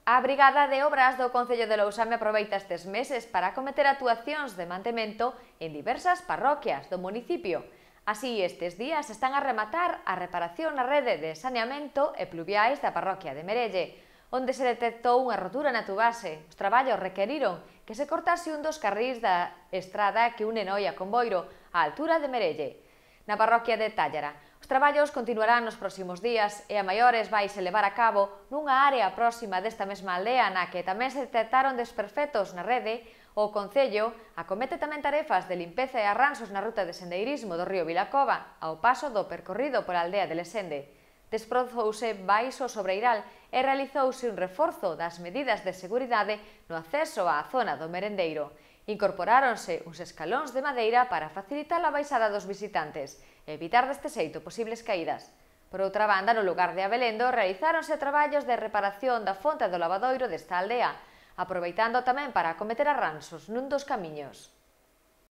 A Brigada de Obras do Concello de Lousame aproveita estes meses para acometer actuacións de mantemento en diversas parroquias do municipio. Así, estes días están a rematar a reparación na rede de saneamento e pluviais da parroquia de Merelle, onde se detectou unha rotura na tubase. Os traballos requeriron que se cortase un dos carrís da estrada que une Noia con Boiro á altura de Merelle. Na parroquia de Tállara, os traballos continuarán nos próximos días e a maiores vaise levar a cabo nunha área próxima desta mesma aldea na que tamén se detectaron desperfectos na rede. O Concello acomete tamén tarefas de limpeza e arranxos na ruta de sendeirismo do río Vilacova ao paso do percorrido pola aldea de Lesende. Desprozouse baixo o Sobreiral e realizouse un reforzo das medidas de seguridade no acceso á zona do merendeiro. Incorporáronse uns escalóns de madeira para facilitar a baixada dos visitantes e evitar deste xeito posibles caídas. Por outra banda, no lugar de Abelendo, realizáronse traballos de reparación da fonte do lavadoiro desta aldea, aproveitando tamén para acometer arranxos nun dos camiños.